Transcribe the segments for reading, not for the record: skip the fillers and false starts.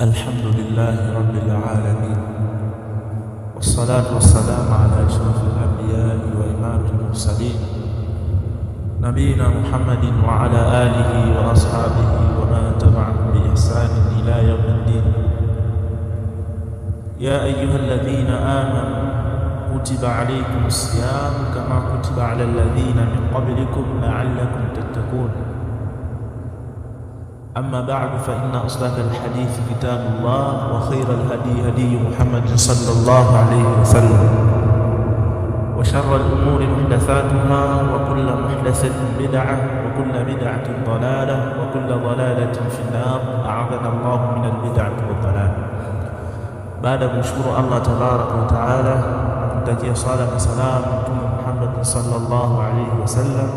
الحمد لله رب العالمين، والصلاة والسلام على أشرف الأنبياء وإمام المرسلين نبينا محمد وعلى آله وأصحابه ومن تبعهم بإحسان إلى يوم الدين. يا أيها الذين آمنوا كتب عليكم الصيام كما كتب على الذين من قبلكم لعلكم تتقون. أما بعد، فإن أصدق الحديث كتاب الله، وخير الهدي هدي محمد صلى الله عليه وسلم، وشر الأمور محدثاتها، وكل محدثة بدعة، وكل بدعة ضلالة، وكل ضلالة في النار. أعاذنا الله من البدعة والضلال. بعد kumshukuru Allah tabaraka wa taala, kumtakia sala na salamu Mtume Muhammad sallallahu alayhi wasallam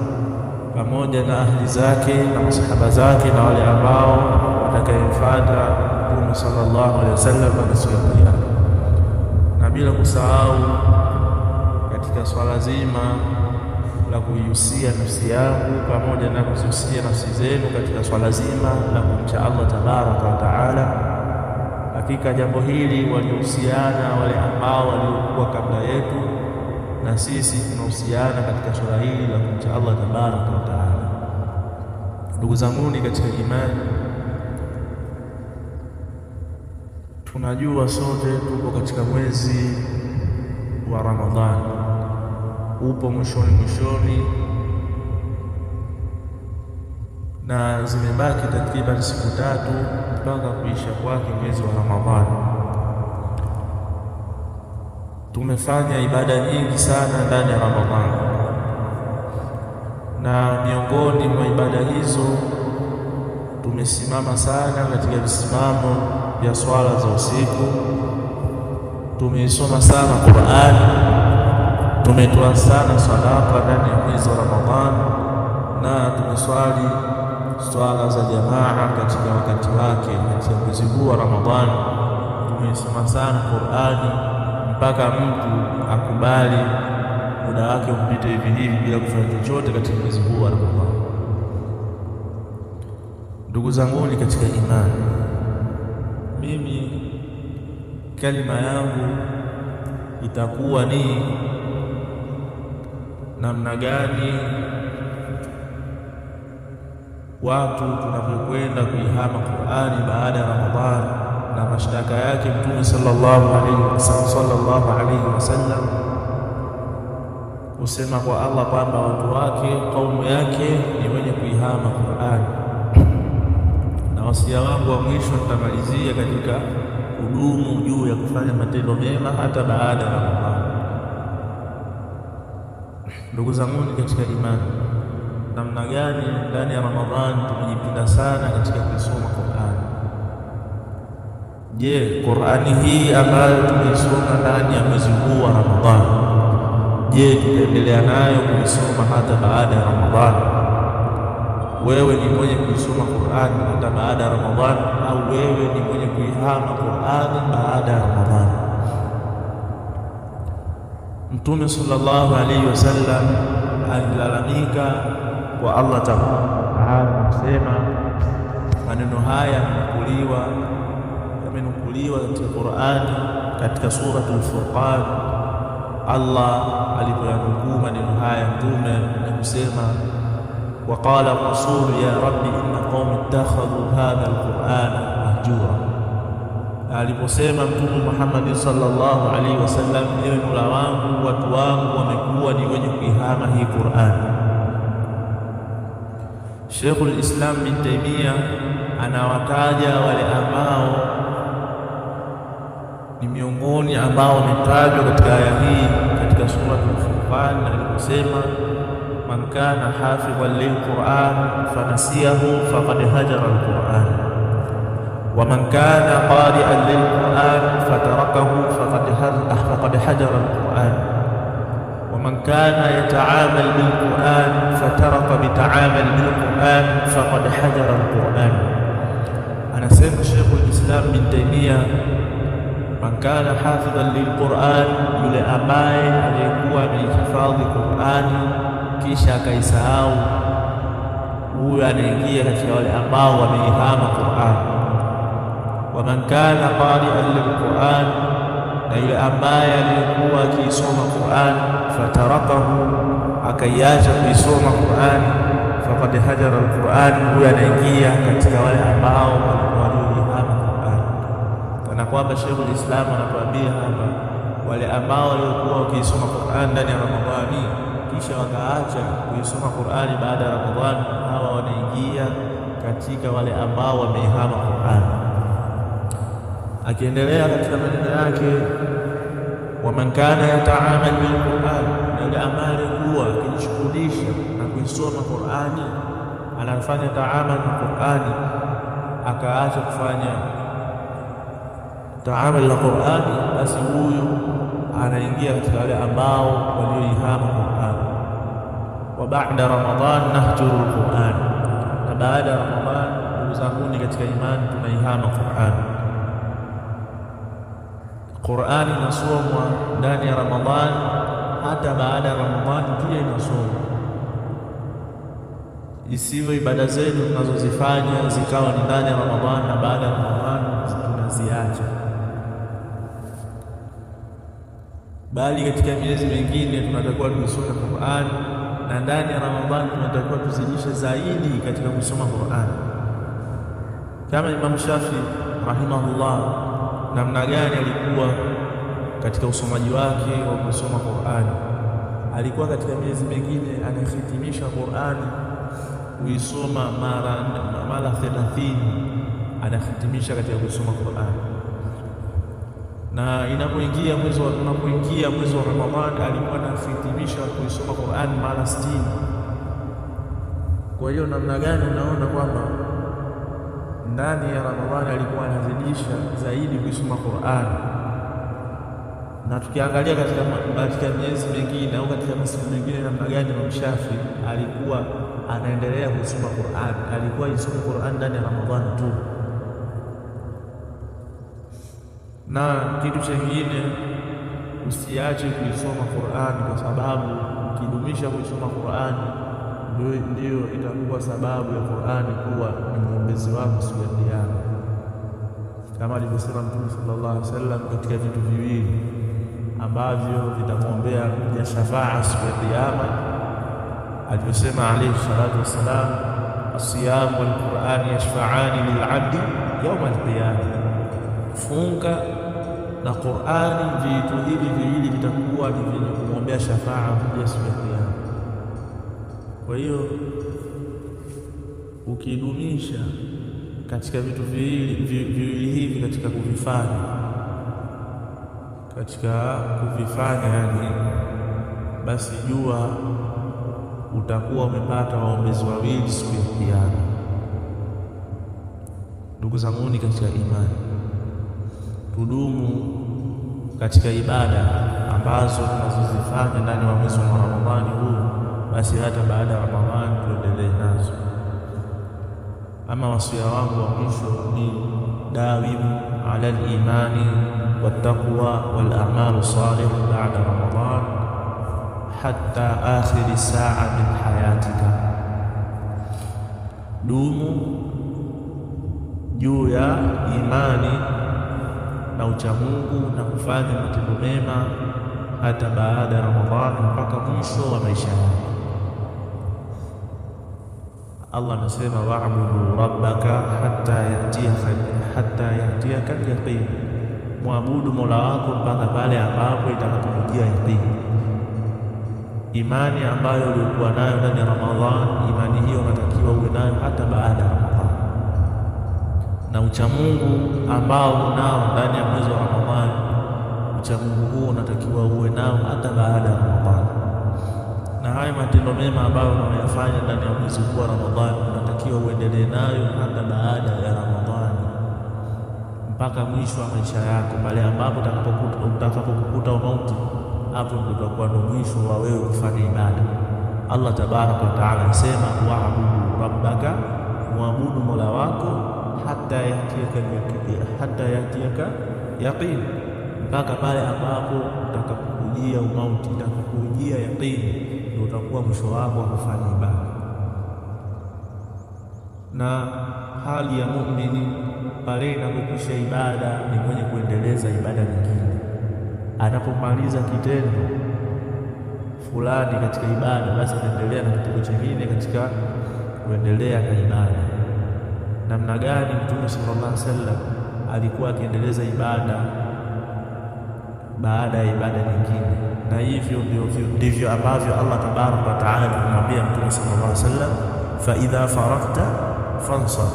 pamoja na ahli zake na masahaba zake na wale ambao watakayemfuata Mtume sallallahu alayhi wasallam hadi siku ya Kiyama. Na bila kusahau katika swala zima la kuihusia nafsi yangu pamoja na kuzihusia nafsi zenu katika swala zima la kumcha Allah tabaraka wa taala. Hakika jambo hili walihusiana wale ambao waliokuwa kabla yetu, na sisi tunahusiana katika swala hili la kumcha Allah tabaraka wa taala. Ndugu zanguni katika imani, tunajua sote tuko katika mwezi wa Ramadhani, upo mwishoni na zimebaki takriban siku 3 mpaka kuisha kwake mwezi wa Ramadhani. Tumefanya ibada nyingi sana ndani ya Ramadhani, na miongoni mwa ibada hizo tumesimama sana katika visimamo vya swala za usiku, tumeisoma sana Qur'an, tumetoa sana sadaka ndani ya mwezi wa Ramadhani, na tumeswali swala za jamaa katika wakati wake katika mwezi huu wa Ramadhani. Tumesoma sana Qur'ani mpaka mtu akubali muda wake upite hivi hivi bila kufanya chochote katika mwezi huu wa Ramadhani. Ndugu zangu ni katika imani, mimi kalima yangu itakuwa ni namna gani watu tunavyokwenda kuihama Qur'ani baada ya Ramadhani na mashtaka yake Mtume sallallahu alaihi wasallam kusema kwa Allah kwamba watu wake, kaumu yake ni wenye kuihama Qur'ani. Na wasia wangu wa mwisho nitamalizia katika kudumu juu ya kufanya matendo mema hata baada ya Ramadhani. Ndugu zangu katika imani, namna gani ndani ya Ramadhani tumejipinda sana katika kusoma Qur'ani. Je, Qur'ani hii ambayo tumeisoma ndani ya mwezi huu wa Ramadhani, je, tutaendelea nayo kuisoma hata baada ya Ramadhani? Wewe ni mwenye kuisoma Qur'ani hata baada ya Ramadhani, au wewe ni mwenye kuihama Qur'ani baada ya Ramadhani? Mtume sallallahu alaihi wasallam alilalamika kwa Allah ta'ala kusema maneno haya yamenukuliwa katika Qur'ani katika suratul Furqan. Allah alipoyanukuu maneno haya Mtume na kusema, waqala rasul ya rabbi inna qaumi ittakhadhu hadha alqur'ana mahjura. Aliposema Mtume Muhammad sallallahu alaihi wasallam, ewe Mola wangu, watu wangu wamekuwa ni wenye kuihama hii Qur'ani. Sheikhul Islam bin Taymiyah anawataja wale ambao ni miongoni ambao wametajwa katika aya hii katika suratul Furqan, aliposema man kana hafidhan lilquran fanasiyahu faqad hajara alquran, wa man kana qari'an lilquran fatarakahu faqad hajara alquran, ومن كان يتعامل بالقرآن فترك بتعامل بالقرآن فقد حجر القرآن. أنا سمع شيخ الإسلام بن تيمية من كان حافظا للقرآن يلي أماي aliyekuwa amehifadhi Qur'ani kisha akaisahau, huyu anaingia katika wale ambao wameihama Qur'ani. wa man kana qari'an lilquran, na yule ambaye alikuwa akisoma Qur'an fatarakahu, akaiacha kuisoma Qur'an, faqad hajara alquran, huyo anaingia katika wale ambao walioihama Qur'an. Kana kwamba Sheikhul Islam anatuambia hapa wale ambao waliokuwa wakisoma Qur'an ndani ya Ramadhani kisha wakaacha kuisoma Qur'ani baada ya Ramadhani, hawa wanaingia katika wale ambao wameihama Qur'an. Akiendelea katika maneno yake, wa man kana yata'amal bil Qur'an, yule ambaye alikuwa akijishughulisha na kuisoma Qur'ani, anafanya ta'amal na Qur'ani, akaacha kufanya ta'amal na Qur'ani, basi huyu anaingia katika wale ambao walioihama Qur'an. Wa ba'da Ramadhan nahjuru al-Qur'an, na baada ya Ramadhan ndugu zangu katika imani tunaihama Qur'an. Qur'ani inasomwa ndani ya Ramadhan, hata baada ya Ramadhan pia inasomwa. Isiwe ibada zetu tunazozifanya zikawa ni ndani ya Ramadhan na baada ya Ramadhan tunaziacha, bali katika miezi mingine tunatakiwa tusome Qur'an, na ndani ya Ramadhani tunatakiwa tuzidishe zaidi katika kusoma Qur'an. Kama Imam Shafi rahimahullah, namna gani alikuwa katika usomaji wake wa kusoma Qur'an. Alikuwa katika miezi mingine anahitimisha Qur'an kuisoma mara 30, anahitimisha katika kusoma Qur'an. Na inapoingia mwezi wa Ramadhani alikuwa anahitimisha kuisoma Qur'an mara 60. Kwa hiyo namna gani unaona kwamba ndani ya Ramadhani alikuwa anazidisha zaidi kuisoma Qur'an. Na tukiangalia katika miezi mingine au katika masiku mengine, namna gani Imam Shafi alikuwa anaendelea kusoma Qur'an, alikuwa isoma Qur'an ndani ya Ramadhani tu. Na kitu kingine, usiache kuisoma Qur'an, kwa sababu ukidumisha kuisoma Qur'an ndio itakuwa sababu ya Qur'an kuwa ni mwombezi wako siku ya Kiyama, kama alivyosema Mtume sallallahu alaihi wasallam katika vitu viwili ambavyo vitamwombea mja shafaa siku ya Kiyama. Alivyosema alayhi salatu wassalam, as-siyam wal Qur'an yashfa'ani lil 'abdi yawm al-qiyamah, funga na Qur'ani, vitu hivi viwili vitakuwa ni vyenye kumwombea shafaa mja siku ya Kiyama. Kwa hiyo ukidumisha katika vitu viwili hivi katika kuvifanya yani, basi jua utakuwa umepata waombezi wawili siku ya Kiyama. Ndugu zanguni katika imani, tudumu katika ibada ambazo tunazozifanya ndani ya mwezi wa Ramadhani huu, basi hata baada ya Ramadhani tuendelee nazo. Ama wasia wangu wa mwisho ni dawimu ala al-imani wattaqwa wal a'malu salih ba'da Ramadhan hatta akhir saa min hayatika. Dumu juu ya imani na uchamungu na kufanya matendo mema hata baada ya Ramadhani, mpaka mwisho wa maisha yako. Allah anasema wa'budu rabbaka hatta yatiyaka al-yaqin, muabudu Mola wako mpaka pale ambapo itakapokujia yaqini. Imani ambayo ulikuwa nayo ndani ya Ramadhani, imani hiyo unatakiwa uwe nayo hata baada ya Ramadhani, na uchamungu ambao unao ndani ya mwezi wa Ramadhani, uchamungu huo unatakiwa uwe nao hata baada ya Ramadhani. Na haya matendo mema ambayo unayofanya ndani ya mwezi wa Ramadhani unatakiwa uendelee nayo hata baada ya Ramadhani, mpaka mwisho wa maisha yako, pale ambapo utakapokukuta mauti, hapo ndio utakuwa ndo mwisho wa wewe kufanya ibada. Allah tabaraka wa taala anasema wa'budu rabbaka, muabudu Mola wako hatta yatiyaka yaqin, mpaka pale ambapo utakapokujia umauti, utakapokujia yaqini, ndio utakuwa mwisho wako wa kufanya ibada. Na hali ya muumini pale inapokwisha ibada ni mwenye kuendeleza ibada nyingine. Anapomaliza kitendo fulani katika ibada, basi anaendelea na kitendo kingine katika kuendelea na ibada. Namna gani Mtume sallallahu alaihi wasallam alikuwa akiendeleza ibada baada ya ibada nyingine? Na hivyo ndivyo ambavyo Allah tabaraka wa taala kumwambia Mtume sallallahu alaihi wasallam, fa idha faragta fansab,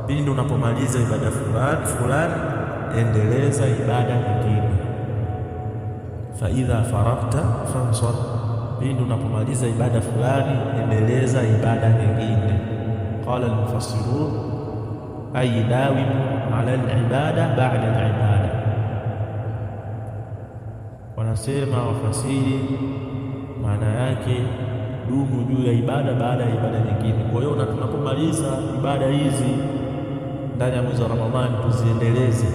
pindi unapomaliza ibada fulani endeleza ibada nyingine. Fa idha faragta fansab, pindi unapomaliza ibada fulani endeleza ibada nyingine. Qala al-mufassirun ay dawimu ala al-ibada ba'da al-ibada. Wanasema wafasiri, maana yake dumu juu ya ibada baada ya ibada nyingine. Kwa hiyo tunapomaliza ibada hizi ndani ya mwezi wa Ramadhani tuziendeleze,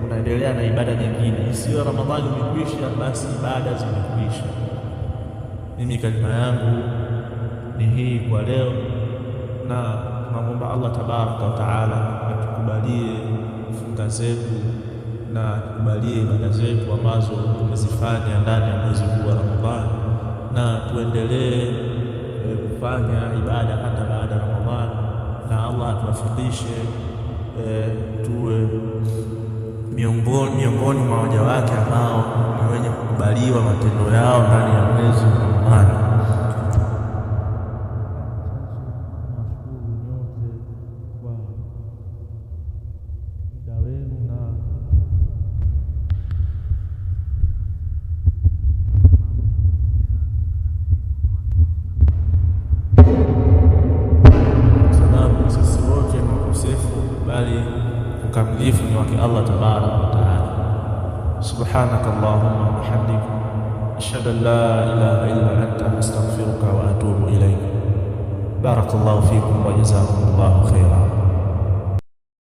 tunaendelea na ibada nyingine. Isiyo Ramadhani imekwisha basi ibada zimekwisha. Mimi kalima yangu ni hii kwa leo, na tunamwomba Allah tabaraka wa taala atukubalie funga zetu na atukubalie ibada zetu ambazo tumezifanya ndani ya mwezi huu wa Ramadhani, na tuendelee kufanya ibada hata baada ya Ramadhani, na Allah atuwafikishe tuwe miongoni mwa waja wake ambao ni wenye kukubaliwa matendo yao ndani ya mwezi wa Ramadhani. Ukamilifu ni wake Allah tabaraka wa taala. Subhanaka Allahumma wa bihamdika, ashhadu an la ilaha illa anta, astaghfiruka wa atubu ilayk. Barakallahu fikum wa jazakumullahu khairan.